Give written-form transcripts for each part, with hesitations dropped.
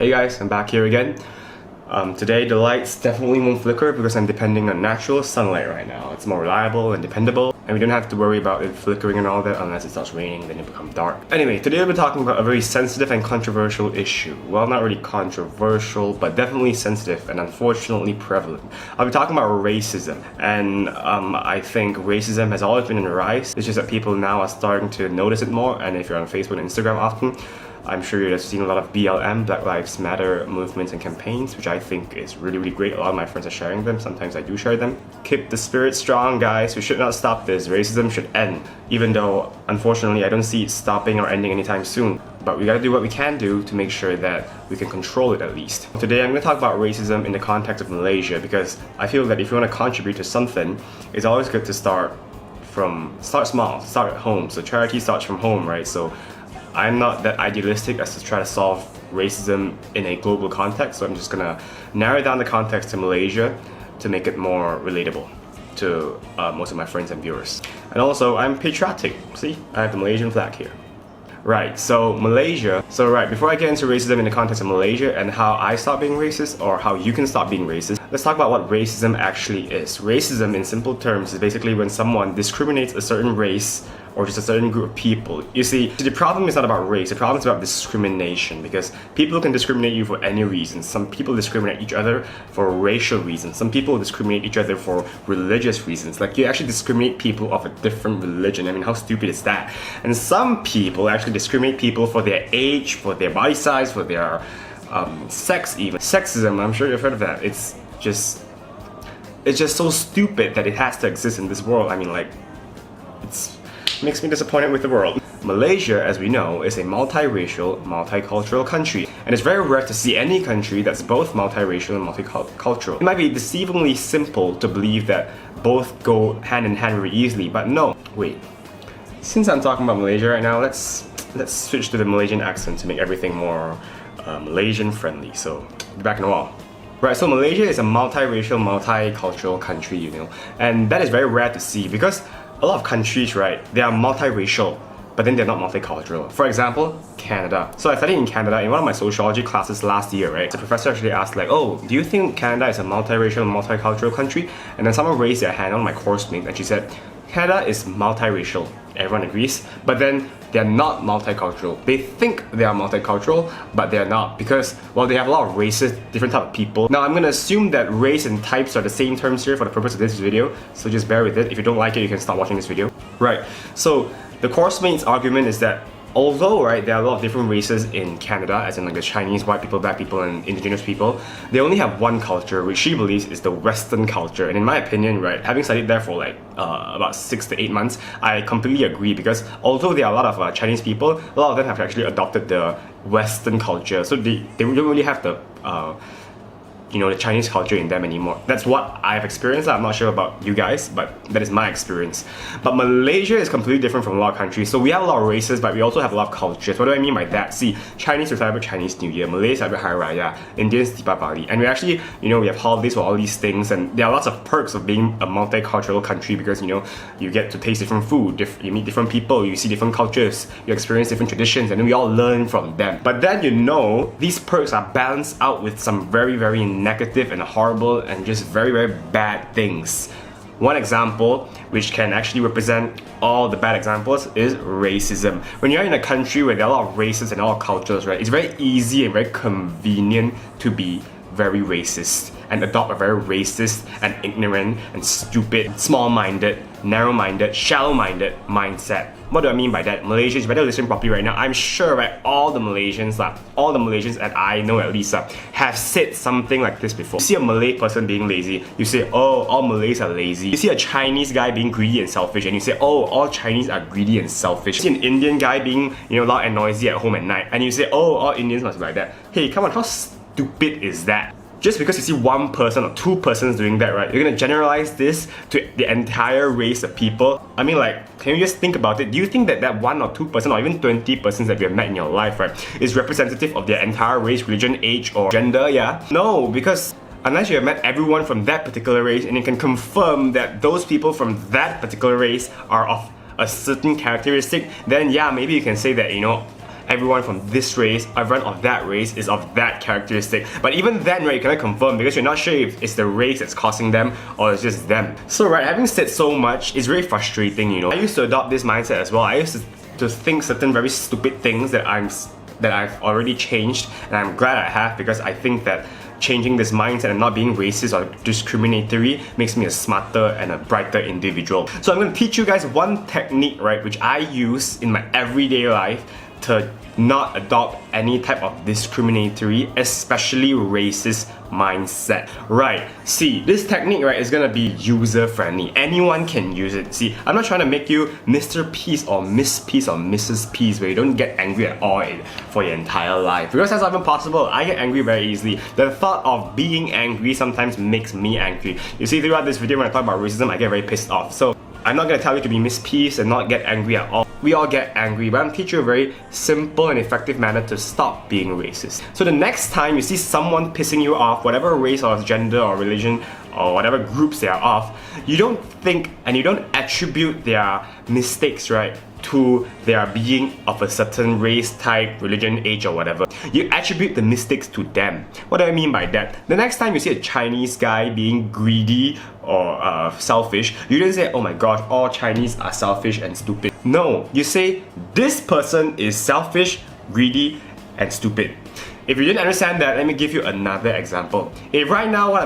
Hey guys, I'm back here again. Today the lights definitely won't flicker because I'm depending on natural sunlight right now. It's more reliable and dependable, and we don't have to worry about it flickering and all that unless it starts raining, then it becomes dark. Anyway, today we'll be talking about a very sensitive and controversial issue. Well, not really controversial, but definitely sensitive and unfortunately prevalent. I'll be talking about racism, and I think racism has always been on the rise. It's just that people now are starting to notice it more, and if you're on Facebook and Instagram often, I'm sure you've seen a lot of BLM, Black Lives Matter movements and campaigns, which I think is really great. A lot of my friends are sharing them. Sometimes I do share them. Keep the spirit strong, guys. We should not stop this. Racism should end. Even though, unfortunately, I don't see it stopping or ending anytime soon. But we gotta do what we can do to make sure that we can control it at least. Today I'm gonna talk about racism in the context of Malaysia because I feel that if you want to contribute to something, it's always good to start small, start at home. So charity starts from home, right? So I'm not that idealistic as to try to solve racism in a global context, so I'm just gonna narrow down the context to Malaysia to make it more relatable to most of my friends and viewers. And also, I'm patriotic. See, I have the Malaysian flag here. Right, so Malaysia. So right, before I get into racism in the context of Malaysia and how I stop being racist or how you can stop being racist, let's talk about what racism actually is. Racism, in simple terms, is basically when someone discriminates a certain race or just a certain group of people. You see, the problem is not about race, the problem is about discrimination, because people can discriminate you for any reason. Some people discriminate each other for racial reasons. Some people discriminate each other for religious reasons. Like, you actually discriminate people of a different religion. I mean, how stupid is that? And some people actually discriminate people for their age, for their body size, for their sex even. Sexism, I'm sure you've heard of that. It's just so stupid that it has to exist in this world. I mean, like, makes me disappointed with the world. Malaysia, as we know, is a multiracial, multicultural country, and it's very rare to see any country that's both multiracial and multicultural. It might be deceivingly simple to believe that both go hand in hand very easily, but no. Wait. Since I'm talking about Malaysia right now, let's switch to the Malaysian accent to make everything more Malaysian friendly. So, back in the wall. Right, so Malaysia is a multiracial, multicultural country, you know, and that is very rare to see because a lot of countries, right, they are multiracial, but then they're not multicultural. For example, Canada. So I studied in Canada in one of my sociology classes last year, right? The professor actually asked like, oh, do you think Canada is a multiracial, multicultural country? And then someone raised their hand, on my course mate, and she said, Canada is multiracial. Everyone agrees, but then they're not multicultural. They think they are multicultural, but they're not because, well, they have a lot of races, different type of people. Now, I'm gonna assume that race and types are the same terms here for the purpose of this video, so just bear with it. If you don't like it, you can stop watching this video. Right, so the course mate's argument is that although, right, there are a lot of different races in Canada, as in like the Chinese, white people, black people, and indigenous people, they only have one culture, which she believes is the Western culture. And in my opinion, right, having studied there for like about 6 to 8 months, I completely agree because although there are a lot of Chinese people, a lot of them have actually adopted the Western culture. So they don't really have the the Chinese culture in them anymore. That's what I've experienced. I'm not sure about you guys, but that is my experience. But Malaysia is completely different from a lot of countries. So we have a lot of races, but we also have a lot of cultures. What do I mean by that? See, Chinese celebrate Chinese New Year, Malays celebrate Hari Raya, Indians Deepavali, and we actually, we have holidays for all these things, and there are lots of perks of being a multicultural country because, you get to taste different food, you meet different people, you see different cultures, you experience different traditions, and then we all learn from them. But then, these perks are balanced out with some very negative and horrible and just very bad things. One example, which can actually represent all the bad examples, is racism. When you're in a country where there are a lot of races and a lot of cultures, right, it's very easy and very convenient to be very racist and adopt a very racist and ignorant and stupid, small-minded, narrow-minded, shallow-minded mindset. What do I mean by that? Malaysians, you better listen properly right now. I'm sure, right, all the Malaysians, and I know at least, have said something like this before. You see a Malay person being lazy, you say, oh, all Malays are lazy. You see a Chinese guy being greedy and selfish, and you say, oh, all Chinese are greedy and selfish. You see an Indian guy being, loud and noisy at home at night, and you say, oh, all Indians must be like that. Hey, come on, how stupid is that? Just because you see one person or two persons doing that, right, you're gonna generalize this to the entire race of people. I mean, like, can you just think about it? Do you think that one or two person or even 20 persons that you have met in your life, right, is representative of their entire race, religion, age, or gender? Yeah? No, because unless you have met everyone from that particular race and you can confirm that those people from that particular race are of a certain characteristic, then yeah, maybe you can say that, everyone from this race, everyone of that race is of that characteristic. But even then, right, you cannot confirm because you're not sure if it's the race that's causing them or it's just them. So right, having said so much, it's really frustrating, you know. I used to adopt this mindset as well. I used to think certain very stupid things that I've already changed, and I'm glad I have, because I think that changing this mindset and not being racist or discriminatory makes me a smarter and a brighter individual. So I'm going to teach you guys one technique, right, which I use in my everyday life to not adopt any type of discriminatory, especially racist mindset. Right, see, this technique, right, is gonna be user friendly. Anyone can use it. See, I'm not trying to make you Mr. Peace or Miss Peace or Mrs. Peace where you don't get angry at all for your entire life, because that's not even possible. I get angry very easily. The thought of being angry sometimes makes me angry. You see, throughout this video when I talk about racism, I get very pissed off. So I'm not gonna tell you to be Miss Peace and not get angry at all. We all get angry, but I'm teaching you a very simple and effective manner to stop being racist. So the next time you see someone pissing you off, whatever race or gender or religion or whatever groups they are of, you don't think and you don't attribute their mistakes, right, to their being of a certain race, type, religion, age or whatever. You attribute the mistakes to them. What do I mean by that? The next time you see a Chinese guy being greedy or selfish, you don't say, oh my gosh, all Chinese are selfish and stupid. No, you say, this person is selfish, greedy, and stupid. If you didn't understand that, let me give you another example. If right now whatever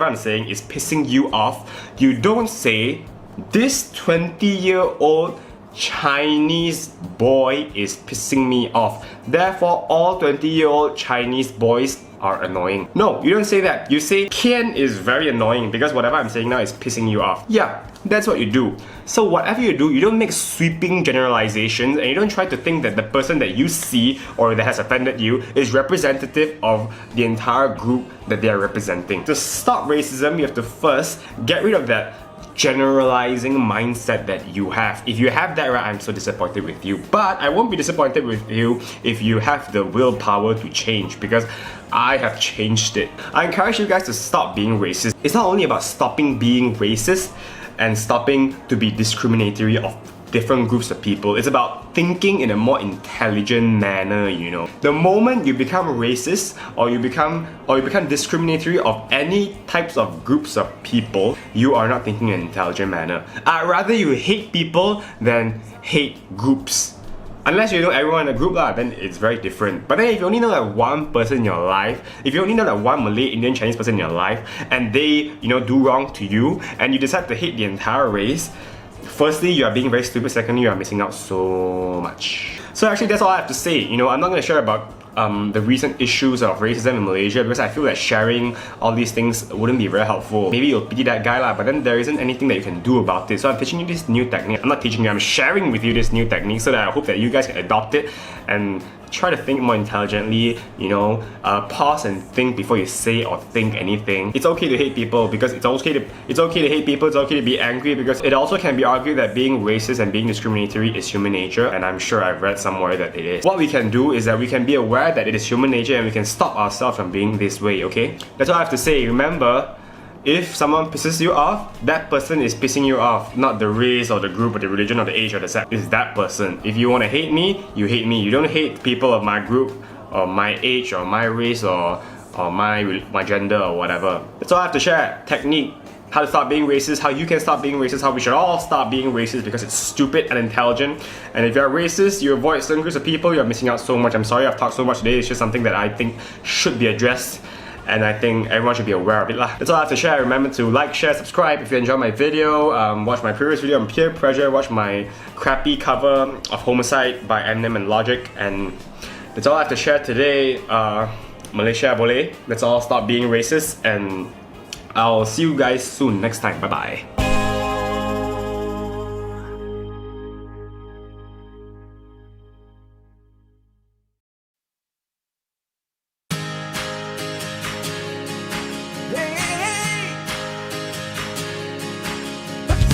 I'm saying is pissing you off, you don't say, this 20-year-old Chinese boy is pissing me off, therefore all 20-year-old Chinese boys are annoying. No, you don't say that. You say, Ken is very annoying because whatever I'm saying now is pissing you off. Yeah, that's what you do. So whatever you do, you don't make sweeping generalizations and you don't try to think that the person that you see or that has offended you is representative of the entire group that they are representing. To stop racism, you have to first get rid of that generalizing mindset that you have. If you have that, right, I'm so disappointed with you. But I won't be disappointed with you if you have the willpower to change, because I have changed it. I encourage you guys to stop being racist. It's not only about stopping being racist and stopping to be discriminatory of different groups of people. It's about thinking in a more intelligent manner, you know. The moment you become racist or you become discriminatory of any types of groups of people, you are not thinking in an intelligent manner. I'd rather you hate people than hate groups. Unless you know everyone in a group lah, then it's very different. But then if you only know like one person in your life, if you only know like one Malay, Indian, Chinese person in your life, and they, you know, do wrong to you, and you decide to hate the entire race, firstly, you are being very stupid. Secondly, you are missing out so much. So actually, that's all I have to say. You know, I'm not going to share about the recent issues of racism in Malaysia because I feel that sharing all these things wouldn't be very helpful. Maybe you'll pity that guy lah, but then there isn't anything that you can do about it. So I'm teaching you this new technique. I'm not teaching you, I'm sharing with you this new technique so that I hope that you guys can adopt it and try to think more intelligently, you know, pause and think before you say or think anything. It's okay to hate people because it's okay to hate people, it's okay to be angry, because it also can be argued that being racist and being discriminatory is human nature, and I'm sure I've read somewhere that it is. What we can do is that we can be aware that it is human nature and we can stop ourselves from being this way, okay? That's all I have to say. Remember, if someone pisses you off, that person is pissing you off, not the race or the group or the religion or the age or the sex. It's that person. If you want to hate me, you hate me. You don't hate people of my group or my age or my race or my gender or whatever. That's all I have to share. Technique. How to stop being racist, how you can stop being racist, how we should all stop being racist because it's stupid and intelligent. And if you're racist, you avoid certain groups of people, you're missing out so much. I'm sorry I've talked so much today. It's just something that I think should be addressed, and I think everyone should be aware of it lah. That's all I have to share. Remember to like, share, subscribe if you enjoyed my video. Watch my previous video on peer pressure. Watch my crappy cover of Homicide by Eminem and Logic. And that's all I have to share today. Malaysia boleh. Let's all stop being racist, and I'll see you guys soon next time. Bye bye.